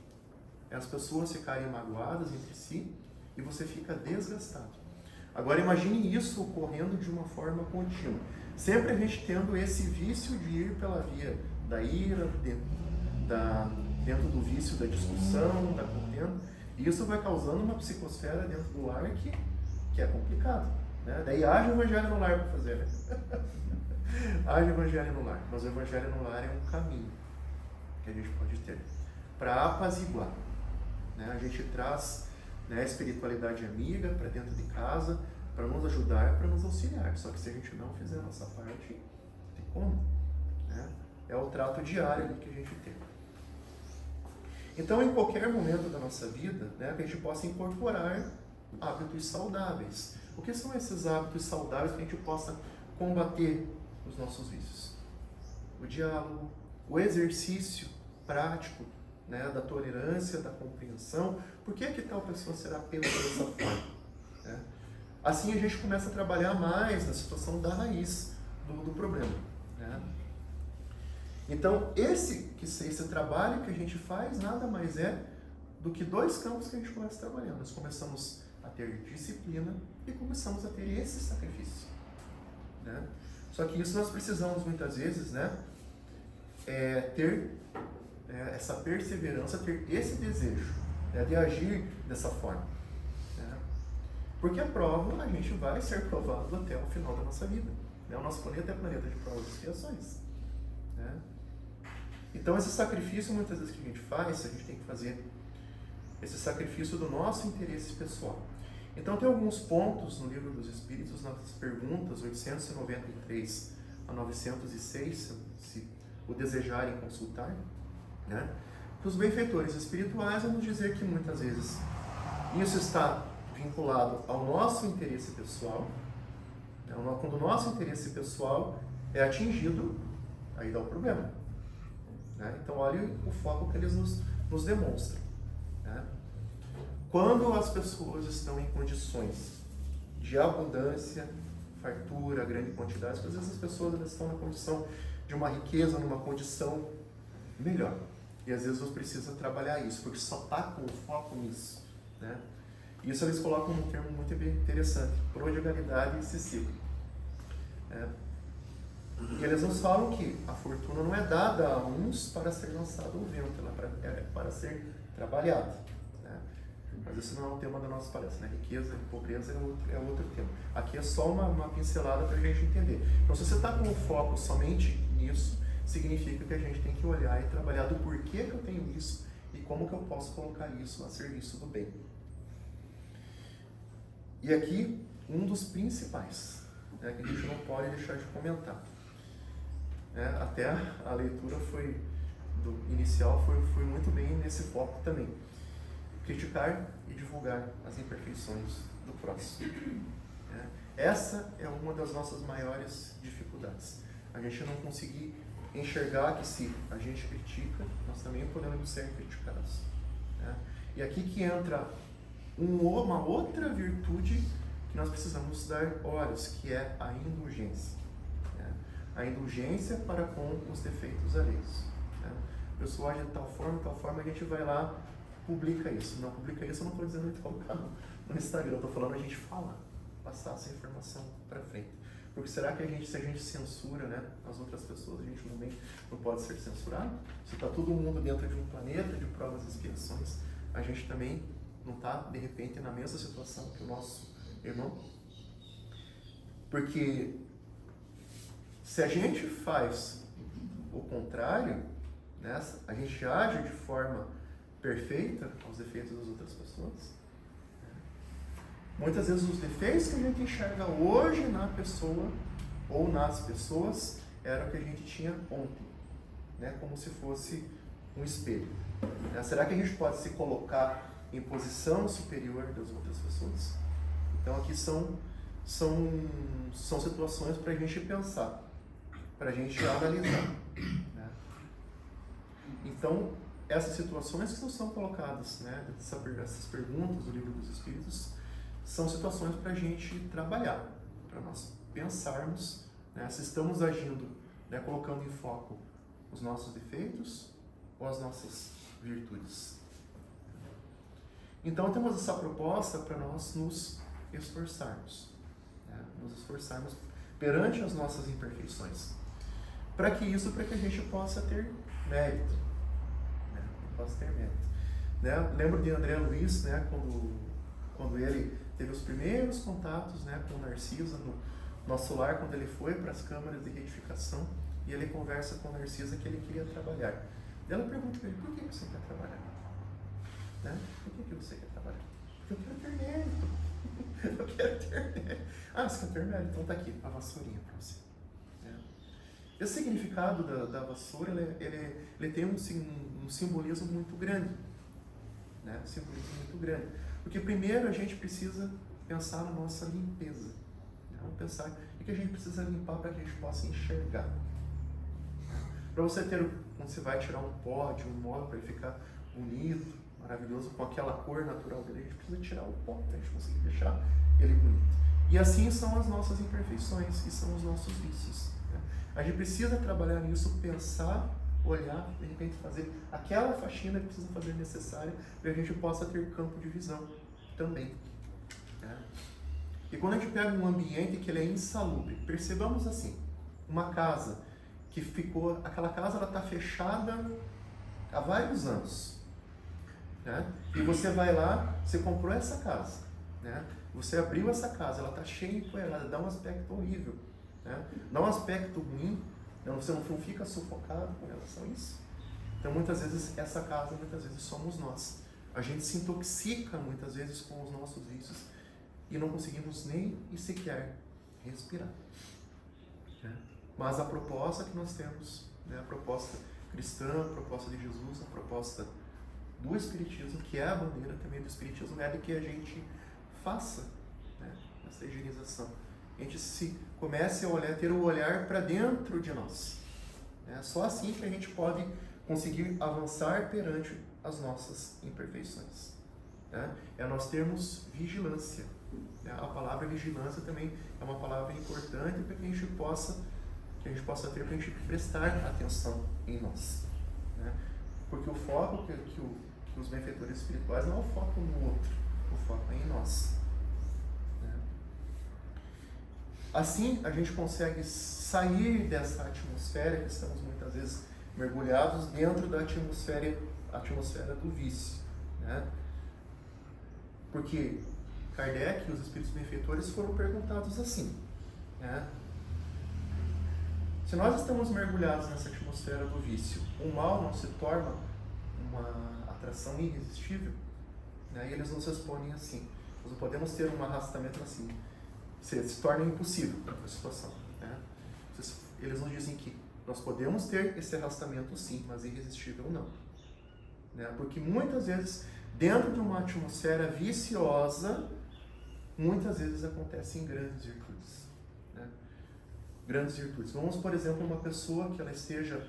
é as pessoas ficarem magoadas entre si e você fica desgastado. Agora imagine isso ocorrendo de uma forma contínua. Sempre a gente tendo esse vício de ir pela via da ira, dentro do vício da discussão, da contenda, e isso vai causando uma psicosfera dentro do lar que é complicado. Daí haja o evangelho no lar para fazer. Haja o evangelho no lar, mas o evangelho no lar é um caminho que a gente pode ter para apaziguar. A gente traz a espiritualidade amiga para dentro de casa, para nos ajudar, para nos auxiliar. Só que se a gente não fizer a nossa parte, tem como? É o trato diário que a gente tem. Então, em qualquer momento da nossa vida, que a gente possa incorporar hábitos saudáveis. O que são esses hábitos saudáveis que a gente possa combater os nossos vícios? O diálogo, o exercício prático né, da tolerância, da compreensão. Por que tal pessoa será pena dessa forma? Né? Assim a gente começa a trabalhar mais na situação da raiz do problema. Né? Então, esse trabalho que a gente faz nada mais é do que dois campos que a gente começa trabalhando. Nós começamos a ter disciplina e começamos a ter esse sacrifício. Né? Só que isso nós precisamos muitas vezes, né, ter essa perseverança, ter esse desejo, né, de agir dessa forma. Né? Porque a prova, a gente vai ser provado até o final da nossa vida. Né? O nosso planeta é planeta de provas e expiações. Né? Então esse sacrifício muitas vezes que a gente faz, a gente tem que fazer esse sacrifício do nosso interesse pessoal. Então tem alguns pontos no Livro dos Espíritos, nas perguntas 893 a 906, se o desejarem consultar, né? Que os benfeitores espirituais vão nos dizer que muitas vezes isso está vinculado ao nosso interesse pessoal, né? Quando o nosso interesse pessoal é atingido, aí dá o problema. Né? Então olha o foco que eles nos demonstram. Né? Quando as pessoas estão em condições de abundância, fartura, grande quantidade, às vezes as pessoas estão na condição de uma riqueza, numa condição melhor. E às vezes você precisa trabalhar isso, porque só está com o foco nisso. Né? Isso eles colocam um termo muito interessante, prodigalidade excessiva. E eles nos falam que a fortuna não é dada a uns para ser lançada ao vento, ela é para ser trabalhada. Né? Mas isso não é o tema da nossa palestra, né? Riqueza e pobreza é outro tema. Aqui é só uma pincelada para a gente entender. Então, se você está com o foco somente nisso, significa que a gente tem que olhar e trabalhar do porquê que eu tenho isso e como que eu posso colocar isso a serviço do bem. E aqui, um dos principais, né, que a gente não pode deixar de comentar. Até a leitura inicial foi muito bem nesse foco também. Criticar e divulgar as imperfeições do próximo. Essa é uma das nossas maiores dificuldades. A gente não conseguir enxergar que se a gente critica, nós também podemos ser criticados. E aqui que entra uma outra virtude que nós precisamos dar olhos, que é a indulgência. A indulgência para com os defeitos alheios. A pessoa age de tal forma, a gente vai lá, publica isso. Não publica isso, eu não estou dizendo de colocar no Instagram, eu estou falando a gente falar, passar essa informação para frente. Porque será que se a gente censura, né, as outras pessoas, a gente também não pode ser censurado? Se está todo mundo dentro de um planeta de provas e expiações, a gente também não está, de repente, na mesma situação que o nosso irmão? Porque se a gente faz o contrário, né, a gente age de forma perfeita aos defeitos das outras pessoas, muitas vezes os defeitos que a gente enxerga hoje na pessoa ou nas pessoas era o que a gente tinha ontem, né, como se fosse um espelho. Será que a gente pode se colocar em posição superior das outras pessoas? Então aqui são situações para a gente pensar, para a gente analisar. Né? Então, essas situações que nos são colocadas, né, essas perguntas do Livro dos Espíritos, são situações para a gente trabalhar, para nós pensarmos, né, se estamos agindo, né, colocando em foco os nossos defeitos ou as nossas virtudes. Então, temos essa proposta para nós nos esforçarmos, né, nos esforçarmos perante as nossas imperfeições. Para que a gente possa ter mérito. Né? Lembro de André Luiz, né, quando ele teve os primeiros contatos, né, com Narcisa no nosso lar, quando ele foi para as câmaras de retificação, e ele conversa com Narcisa que ele queria trabalhar. Ela pergunta para ele, por que você quer trabalhar? Né? Por que você quer trabalhar? Porque eu quero ter mérito. Eu quero ter mérito. Ah, você quer ter mérito? Então tá aqui, a vassourinha para você. Esse significado da vassoura, ele tem um simbolismo muito grande. Né? Um simbolismo muito grande. Porque primeiro a gente precisa pensar na nossa limpeza. Né? Vamos pensar o que a gente precisa limpar para que a gente possa enxergar. Para você quando você vai tirar um pó de um móvel para ele ficar bonito, maravilhoso, com aquela cor natural dele, a gente precisa tirar o pó para a gente conseguir deixar ele bonito. E assim são as nossas imperfeições e são os nossos vícios, né? A gente precisa trabalhar nisso, pensar, olhar, de repente fazer aquela faxina que precisa fazer necessária para que a gente possa ter campo de visão também, né? E quando a gente pega um ambiente que ele é insalubre, percebamos assim, uma casa que ficou, aquela casa ela está fechada há vários anos, né? E você vai lá, você comprou essa casa, né? Você abriu essa casa, ela está cheia de poeirada, dá um aspecto horrível, né? Dá um aspecto ruim, né? Você não fica sufocado com relação a isso. Então muitas vezes essa casa, muitas vezes somos nós. A gente se intoxica muitas vezes com os nossos vícios e não conseguimos nem e sequer respirar, né? Mas a proposta que nós temos, né? A proposta cristã, a proposta de Jesus, a proposta do Espiritismo, que é a bandeira também do Espiritismo, é de que a gente faça, né, essa higienização. A gente se comece a olhar, ter o olhar para dentro de nós. É só assim que a gente pode conseguir avançar perante as nossas imperfeições, né? É nós termos vigilância, né? A palavra vigilância também é uma palavra importante para que a gente possa ter, para a gente prestar atenção em nós, né? Porque o foco que os benfeitores espirituais não é o foco no outro, o foco é em nós, né? Assim a gente consegue sair dessa atmosfera que estamos muitas vezes mergulhados dentro da atmosfera do vício, né? Porque Kardec e os espíritos benfeitores foram perguntados assim, né? Se nós estamos mergulhados nessa atmosfera do vício, o mal não se torna uma atração irresistível, né? E eles nos respondem assim: nós não podemos ter um arrastamento assim, se torna impossível a situação, né? Eles nos dizem que nós podemos ter esse arrastamento sim, mas irresistível não, né? Porque muitas vezes, dentro de uma atmosfera viciosa, muitas vezes acontecem grandes virtudes, né? Grandes virtudes. Vamos, por exemplo, uma pessoa que ela esteja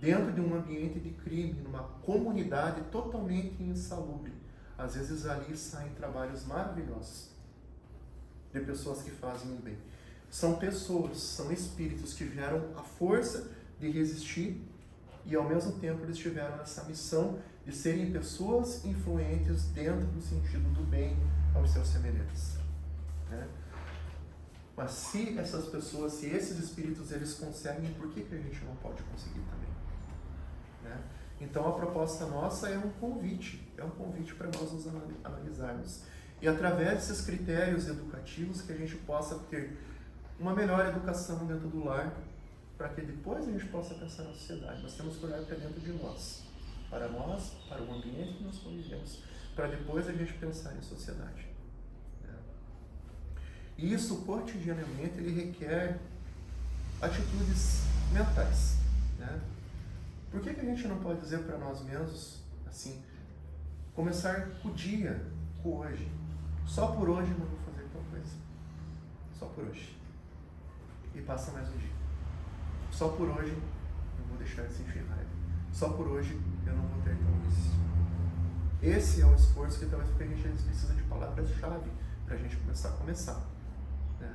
dentro de um ambiente de crime, numa comunidade totalmente insalubre. Às vezes ali saem trabalhos maravilhosos de pessoas que fazem o bem. São pessoas, são espíritos que tiveram a força de resistir e ao mesmo tempo eles tiveram essa missão de serem pessoas influentes dentro do sentido do bem aos seus semelhantes, né? Mas se essas pessoas, se esses espíritos eles conseguem, por que a gente não pode conseguir também, né? Então a proposta nossa é um convite para nós nos analisarmos e através desses critérios educativos que a gente possa ter uma melhor educação dentro do lar, para que depois a gente possa pensar na sociedade. Nós temos que olhar para dentro de nós, para o ambiente que nós convivemos, para depois a gente pensar em sociedade, né? E isso cotidianamente ele requer atitudes mentais, né? Por que a gente não pode dizer para nós mesmos assim, começar o dia, com hoje, só por hoje eu não vou fazer tal coisa, só por hoje, e passa mais um dia, só por hoje eu vou deixar de sentir raiva, só por hoje eu não vou ter tal vício. Esse é o esforço que talvez porque a gente precisa de palavras-chave para a gente começar, né?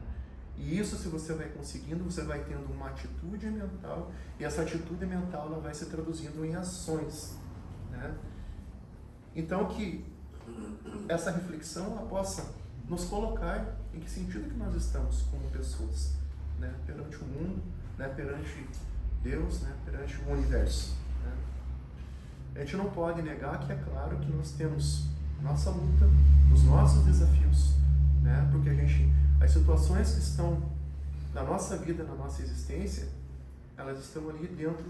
E isso, se você vai conseguindo, você vai tendo uma atitude mental, e essa atitude mental ela vai se traduzindo em ações, né? Então que essa reflexão ela possa nos colocar em que sentido que nós estamos como pessoas, né? Perante o mundo, né? Perante Deus, né? Perante o universo, né? A gente não pode negar que é claro que nós temos nossa luta, os nossos desafios, né? Porque as situações que estão na nossa vida, na nossa existência, elas estão ali dentro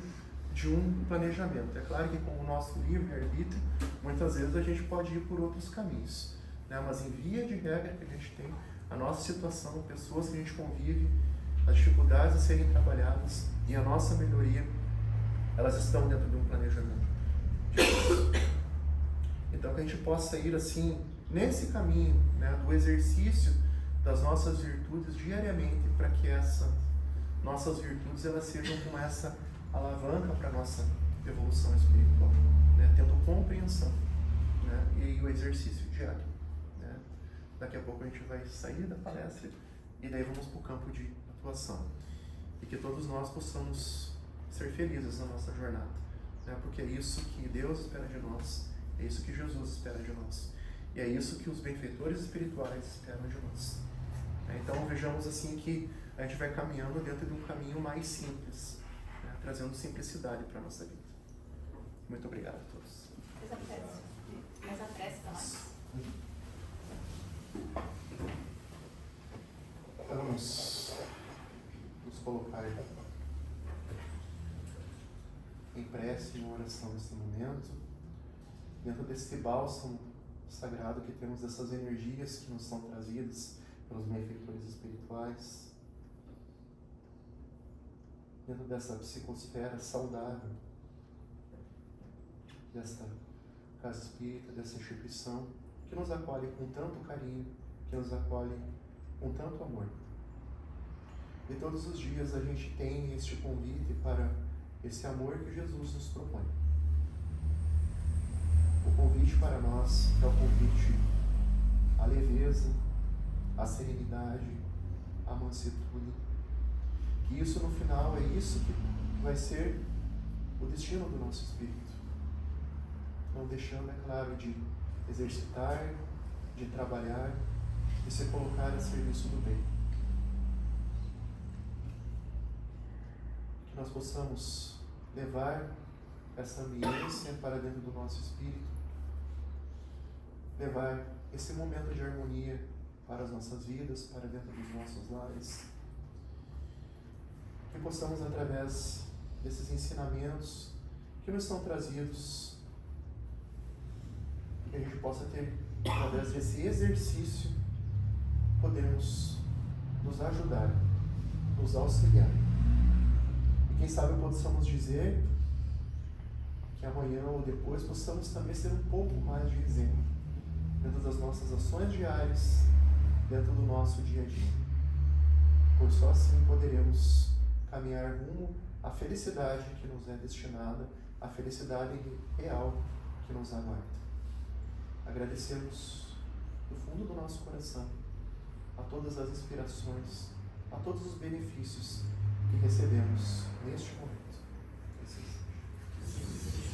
de um planejamento. É claro que com o nosso livre-arbítrio, muitas vezes a gente pode ir por outros caminhos, né? Mas em via de regra que a gente tem a nossa situação, pessoas que a gente convive, as dificuldades a serem trabalhadas e a nossa melhoria, elas estão dentro de um planejamento de Deus. Então que a gente possa ir assim, nesse caminho, né, do exercício das nossas virtudes diariamente, para que essas nossas virtudes elas sejam como essa alavanca para a nossa evolução espiritual. né, tendo compreensão, né, e o exercício diário. Né. Daqui a pouco a gente vai sair da palestra e daí vamos para o campo de atuação. E que todos nós possamos ser felizes na nossa jornada, né, porque é isso que Deus espera de nós, é isso que Jesus espera de nós, e é isso que os benfeitores espirituais esperam de nós. Então vejamos assim que a gente vai caminhando dentro de um caminho mais simples, né, trazendo simplicidade para a nossa vida. Muito obrigado a todos. Mais a prece para nós. Vamos nos colocar em prece e em oração nesse momento, dentro desse bálsamo sagrado que temos, dessas energias que nos são trazidas pelos benfeitores espirituais, dentro dessa psicosfera saudável, desta casa espírita, dessa instituição que nos acolhe com tanto carinho, que nos acolhe com tanto amor. E todos os dias a gente tem este convite para esse amor que Jesus nos propõe. O convite para nós é o convite à leveza, à serenidade, à mansidão. Que isso no final é isso que vai ser o destino do nosso espírito. Não deixando, é claro, de exercitar, de trabalhar, de se colocar a serviço do bem. Que nós possamos levar essa ambiência para dentro do nosso espírito, levar esse momento de harmonia para as nossas vidas, para dentro dos nossos lares. Que possamos, através desses ensinamentos que nos são trazidos, que a gente possa ter, através desse exercício, podermos nos ajudar, nos auxiliar. E quem sabe possamos dizer que amanhã ou depois possamos também ser um pouco mais de exemplo dentro das nossas ações diárias, dentro do nosso dia a dia. Pois só assim poderemos caminhar rumo à felicidade que nos é destinada, à felicidade real que nos aguarda. Agradecemos do fundo do nosso coração a todas as inspirações, a todos os benefícios que recebemos neste momento. Que assim seja.